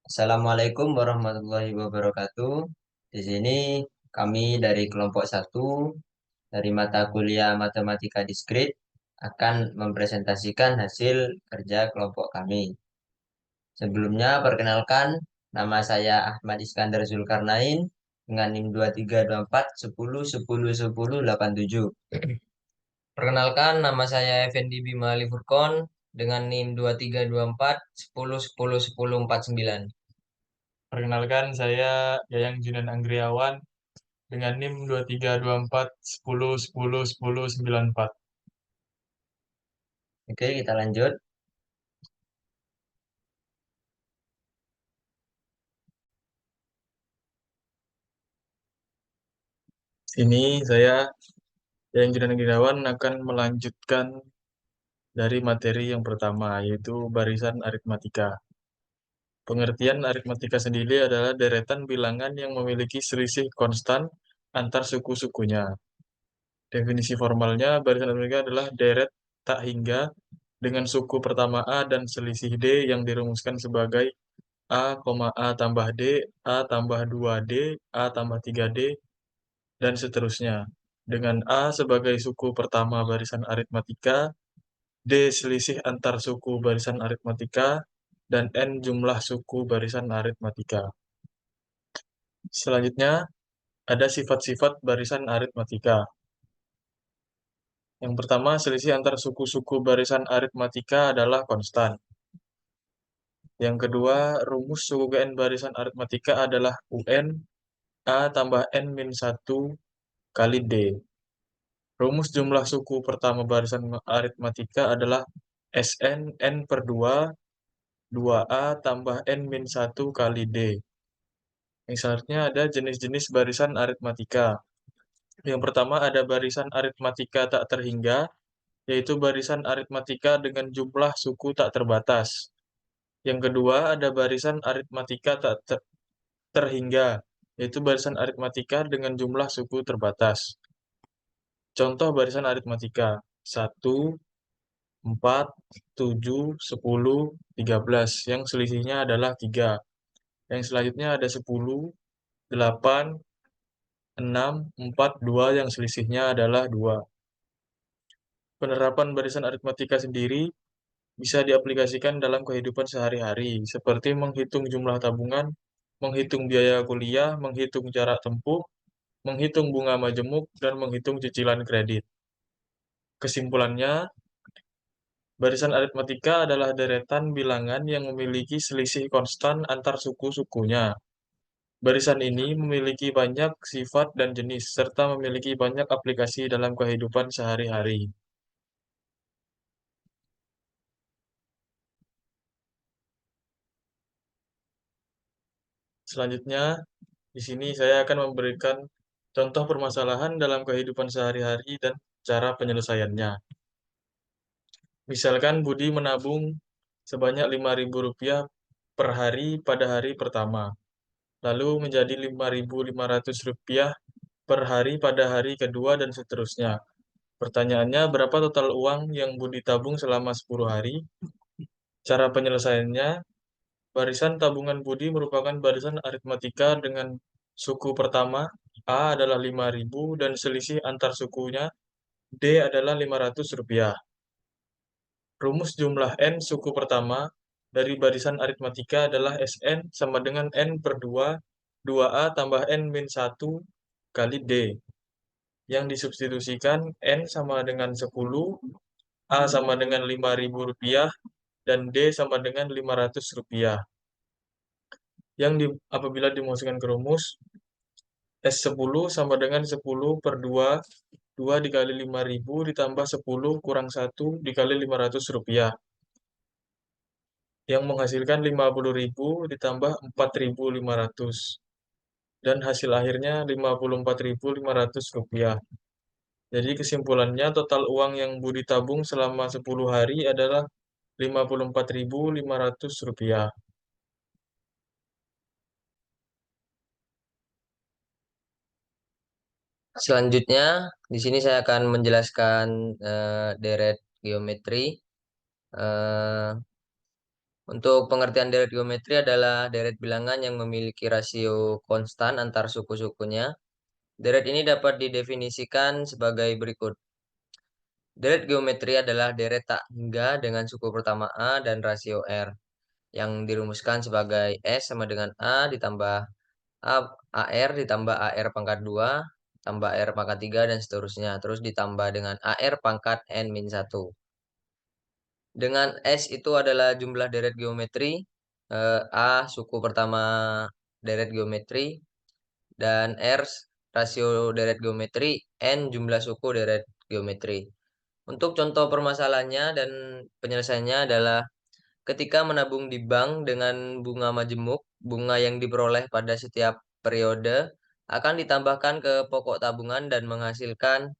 Assalamualaikum warahmatullahi wabarakatuh. Di sini kami dari kelompok satu dari mata kuliah Matematika Diskrit akan mempresentasikan hasil kerja kelompok kami. Sebelumnya perkenalkan, nama saya Ahmad Iskandar Zulkarnain dengan NIM 232410101087. Perkenalkan, nama saya Effendi Bima Ali Furkon dengan NIM 232410101049. Perkenalkan, saya Yayang Junan Anggriawan dengan NIM 232410101094. Oke, kita lanjut. Ini saya Yayang Junan Anggriawan akan melanjutkan dari materi yang pertama, yaitu barisan aritmatika. Pengertian aritmatika sendiri adalah deretan bilangan yang memiliki selisih konstan antar suku-sukunya. Definisi formalnya, barisan aritmatika adalah deret tak hingga dengan suku pertama A dan selisih D yang dirumuskan sebagai A, A tambah D, A tambah 2D, A tambah 3D, dan seterusnya. Dengan A sebagai suku pertama barisan aritmatika, D selisih antar suku barisan aritmatika, dan N jumlah suku barisan aritmatika. Selanjutnya, ada sifat-sifat barisan aritmatika. Yang pertama, selisih antar suku-suku barisan aritmatika adalah konstan. Yang kedua, rumus suku GN barisan aritmatika adalah UN A tambah N min 1 kali D. Rumus jumlah suku pertama barisan aritmatika adalah Sn N per 2, 2A tambah N min 1 kali D. Yang selanjutnya ada jenis-jenis barisan aritmatika. Yang pertama ada barisan aritmatika tak terhingga, yaitu barisan aritmatika dengan jumlah suku tak terbatas. Yang kedua ada barisan aritmatika tak terhingga, yaitu barisan aritmatika dengan jumlah suku terbatas. Contoh barisan aritmatika: 1, 4, 7, 10, 13, yang selisihnya adalah 3. Yang selanjutnya ada 10, 8, 6, 4, 2, yang selisihnya adalah 2. Penerapan barisan aritmatika sendiri bisa diaplikasikan dalam kehidupan sehari-hari, seperti menghitung jumlah tabungan, menghitung biaya kuliah, menghitung jarak tempuh, menghitung bunga majemuk, dan menghitung cicilan kredit. Kesimpulannya, barisan aritmatika adalah deretan bilangan yang memiliki selisih konstan antar suku-sukunya. Barisan ini memiliki banyak sifat dan jenis, serta memiliki banyak aplikasi dalam kehidupan sehari-hari. Selanjutnya, di sini saya akan memberikan contoh permasalahan dalam kehidupan sehari-hari dan cara penyelesaiannya. Misalkan Budi menabung sebanyak Rp5.000 per hari pada hari pertama, lalu menjadi Rp5.500 per hari pada hari kedua, dan seterusnya. Pertanyaannya, berapa total uang yang Budi tabung selama 10 hari? Cara penyelesaiannya, barisan tabungan Budi merupakan barisan aritmatika dengan suku pertama, A adalah 5.000 dan selisih antar sukunya, D adalah Rp500. Rumus jumlah N suku pertama dari barisan aritmatika adalah Sn sama dengan N per 2, 2A tambah N min 1 kali D. Yang disubstitusikan N sama dengan 10, A sama dengan Rp5.000, dan D sama dengan Rp500. Apabila dimasukkan ke rumus, S10 sama dengan 10 per 2, 2 dikali 5.000 ditambah 10 kurang 1 dikali Rp500, yang menghasilkan 50.000 ditambah 4.500, dan hasil akhirnya Rp54.500. Jadi kesimpulannya, total uang yang Budi tabung selama 10 hari adalah Rp54.500. Selanjutnya, di sini saya akan menjelaskan deret geometri. Eh, Untuk pengertian deret geometri adalah deret bilangan yang memiliki rasio konstan antar suku-sukunya. Deret ini dapat didefinisikan sebagai berikut. Deret geometri adalah deret tak hingga dengan suku pertama A dan rasio R, yang dirumuskan sebagai S sama dengan A ditambah AR ditambah AR pangkat 2 tambah AR pangkat 3 dan seterusnya. Terus ditambah dengan AR pangkat N-1. Dengan S itu adalah jumlah deret geometri, A suku pertama deret geometri, dan R rasio deret geometri, N jumlah suku deret geometri. Untuk contoh permasalahannya dan penyelesaiannya adalah ketika menabung di bank dengan bunga majemuk, bunga yang diperoleh pada setiap periode akan ditambahkan ke pokok tabungan dan menghasilkan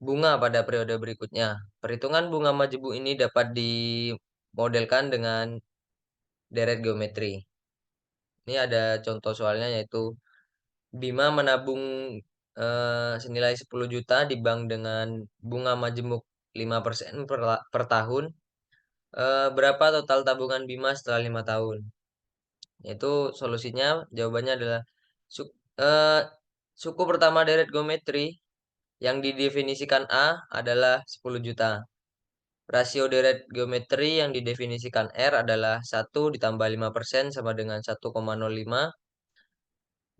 bunga pada periode berikutnya. Perhitungan bunga majemuk ini dapat dimodelkan dengan deret geometri. Ini ada contoh soalnya yaitu Bima menabung senilai 10 juta di bank dengan bunga majemuk 5% per tahun. Berapa total tabungan Bima setelah 5 tahun? Itu solusinya, jawabannya adalah su- eh, suku pertama deret geometri yang didefinisikan A adalah 10 juta. Rasio deret geometri yang didefinisikan R adalah 1 ditambah 5% sama dengan 1,05.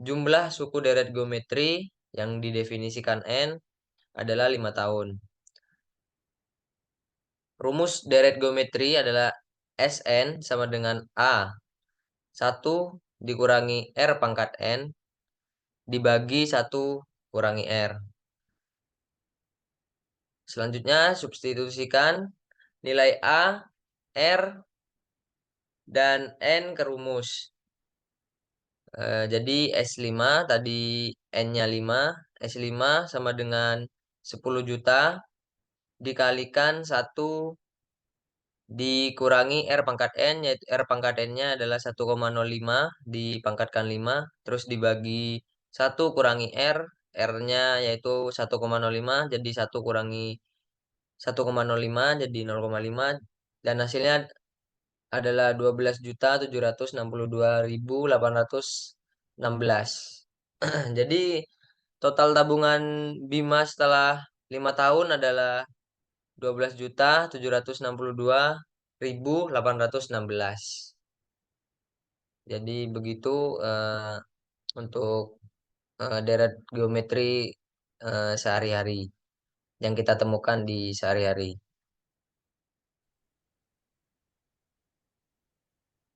Jumlah suku deret geometri yang didefinisikan N adalah 5 tahun. Rumus deret geometri adalah Sn sama dengan A 1 dikurangi R pangkat N dibagi 1 kurangi R. Selanjutnya substitusikan nilai A, R, dan N ke rumus. Jadi S5 tadi N-nya 5, S5 sama dengan 10 juta dikalikan 1 dikurangi R pangkat N, yaitu R pangkat N-nya adalah 1,05 dipangkatkan 5, terus dibagi 1 kurangi R, R-nya yaitu 1,05, jadi 1 kurangi 1,05 jadi 0,5, dan hasilnya adalah 12.762.816. Jadi total tabungan Bima setelah 5 tahun adalah 12.762.816. Jadi begitu untuk deret geometri sehari-hari yang kita temukan di sehari-hari.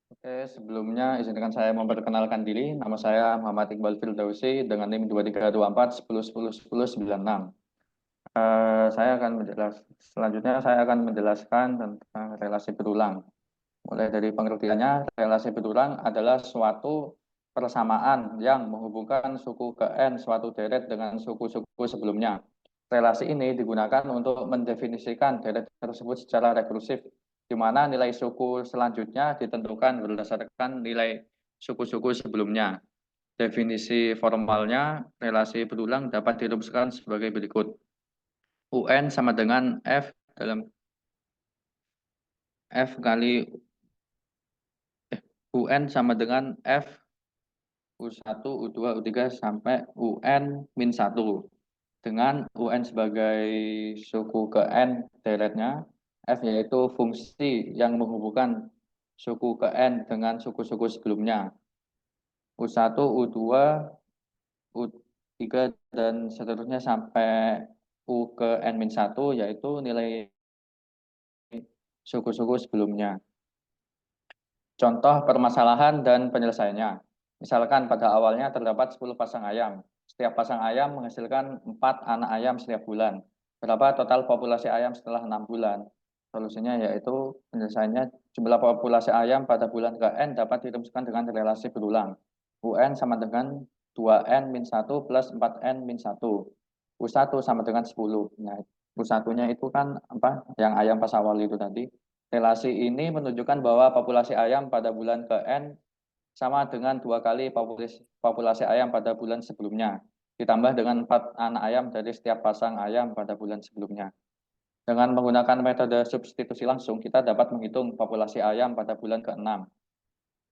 Oke, sebelumnya izinkan saya memperkenalkan diri. Nama saya Muhammad Iqbal Firdausi dengan NIM 2324 10 10 10 96. Selanjutnya saya akan menjelaskan tentang relasi berulang. Mulai dari pengertiannya, relasi berulang adalah suatu persamaan yang menghubungkan suku ke N suatu deret dengan suku-suku sebelumnya. Relasi ini digunakan untuk mendefinisikan deret tersebut secara rekursif, di mana nilai suku selanjutnya ditentukan berdasarkan nilai suku-suku sebelumnya. Definisi formalnya, relasi berulang dapat dirumuskan sebagai berikut. UN sama dengan F dalam F kali UN sama dengan F U1, U2, U3 sampai UN-1 dengan UN sebagai suku ke N deretnya, F yaitu fungsi yang menghubungkan suku ke N dengan suku-suku sebelumnya, U1, U2, U3 dan seterusnya sampai U ke N-1 yaitu nilai suku-suku sebelumnya. Contoh permasalahan dan penyelesaiannya. Misalkan pada awalnya terdapat 10 pasang ayam. Setiap pasang ayam menghasilkan 4 anak ayam setiap bulan. Berapa total populasi ayam setelah 6 bulan? Solusinya yaitu penyelesaiannya jumlah populasi ayam pada bulan ke N dapat dirumuskan dengan relasi berulang. UN sama dengan 2N-1 plus 4N-1. U1 sama dengan 10. Nah, U1-nya itu kan apa? Yang ayam pas awal itu tadi. Relasi ini menunjukkan bahwa populasi ayam pada bulan ke N sama dengan 2 kali populasi ayam pada bulan sebelumnya, ditambah dengan 4 anak ayam dari setiap pasang ayam pada bulan sebelumnya. Dengan menggunakan metode substitusi langsung, kita dapat menghitung populasi ayam pada bulan ke-6.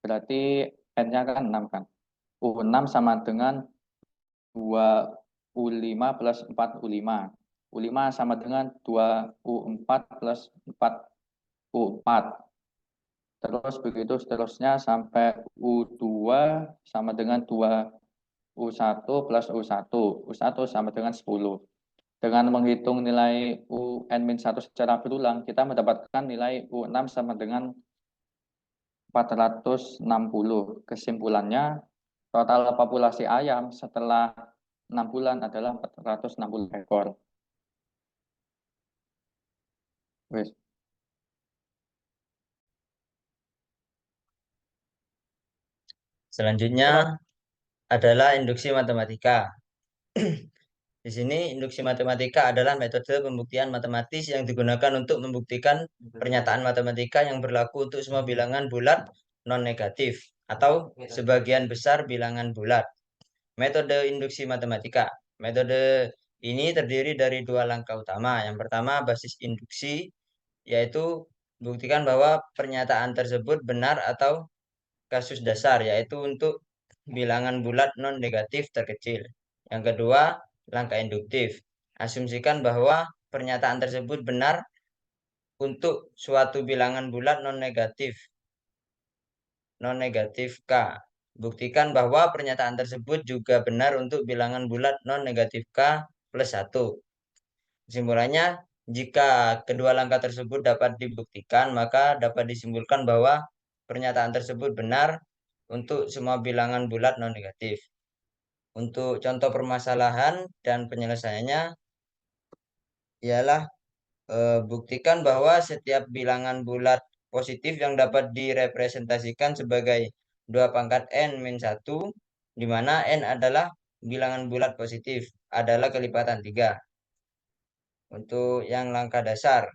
Berarti N-nya kan 6 kan. U6 sama dengan 2U5 plus 4U5. U5 sama dengan 2U4 plus 4U4. Terus begitu seterusnya sampai U2 sama dengan 2U1 plus U1. U1 sama dengan 10. Dengan menghitung nilai UN-1 secara berulang, kita mendapatkan nilai U6 sama dengan 460. Kesimpulannya, total populasi ayam setelah 6 bulan adalah 460 ekor. Wes. Selanjutnya adalah induksi matematika. Di sini induksi matematika adalah metode pembuktian matematis yang digunakan untuk membuktikan pernyataan matematika yang berlaku untuk semua bilangan bulat non-negatif atau sebagian besar bilangan bulat. Metode induksi matematika. Metode ini terdiri dari dua langkah utama. Yang pertama, basis induksi, yaitu buktikan bahwa pernyataan tersebut benar atau kasus dasar, yaitu untuk bilangan bulat non-negatif terkecil. Yang kedua, langkah induktif. Asumsikan bahwa pernyataan tersebut benar untuk suatu bilangan bulat non-negatif K. Buktikan bahwa pernyataan tersebut juga benar untuk bilangan bulat non-negatif K plus 1. Kesimpulannya, jika kedua langkah tersebut dapat dibuktikan, maka dapat disimpulkan bahwa pernyataan tersebut benar untuk semua bilangan bulat non-negatif. Untuk contoh permasalahan dan penyelesaiannya ialah buktikan bahwa setiap bilangan bulat positif yang dapat direpresentasikan sebagai 2 pangkat N min 1, di mana N adalah bilangan bulat positif, adalah kelipatan 3. Untuk yang langkah dasar,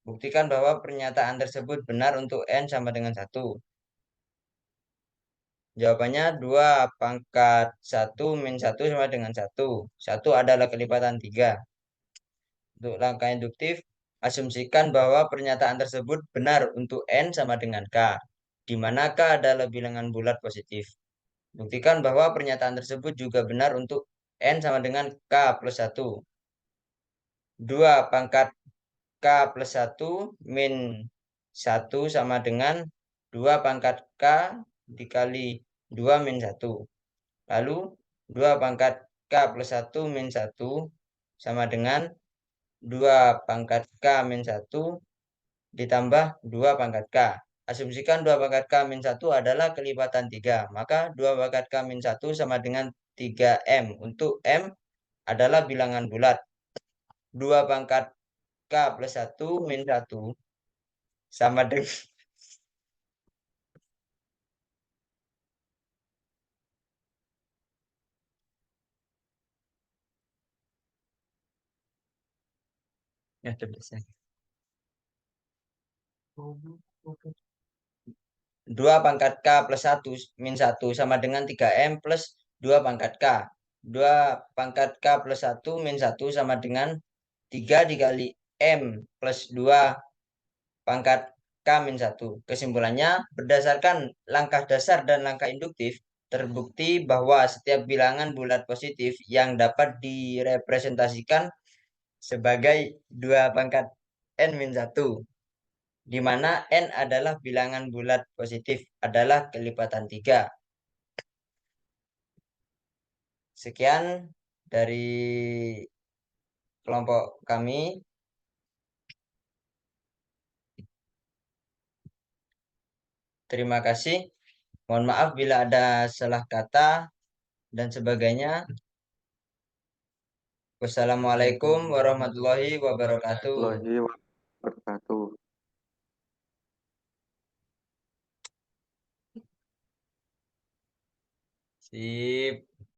buktikan bahwa pernyataan tersebut benar untuk N sama dengan 1. Jawabannya 2 pangkat 1 min 1 sama dengan 1. 1 adalah kelipatan 3. Untuk langkah induktif, asumsikan bahwa pernyataan tersebut benar untuk N sama dengan K, di mana K adalah bilangan bulat positif. Buktikan bahwa pernyataan tersebut juga benar untuk N sama dengan K plus 1. 2 pangkat K plus 1 min 1 sama dengan 2 pangkat K dikali 2 min 1. Lalu 2 pangkat K plus 1 min 1 sama dengan 2 pangkat K min 1 ditambah 2 pangkat K. Asumsikan 2 pangkat K min 1 adalah kelipatan 3. Maka 2 pangkat K min 1 sama dengan 3M. Untuk M adalah bilangan bulat. 2 pangkat K plus 1 min 1 sama dengan ya, 2 pangkat K plus 1 min 1 sama dengan 3M plus 2 pangkat K. 2 pangkat K plus 1 min 1 sama dengan 3 dikali M plus 2 pangkat K min 1. Kesimpulannya, berdasarkan langkah dasar dan langkah induktif, terbukti bahwa setiap bilangan bulat positif yang dapat direpresentasikan sebagai 2 pangkat N min 1, di mana N adalah bilangan bulat positif, adalah kelipatan 3. Sekian dari kelompok kami. Terima kasih. Mohon maaf bila ada salah kata dan sebagainya. Wassalamualaikum warahmatullahi wabarakatuh. Warahmatullahi wabarakatuh. Sip.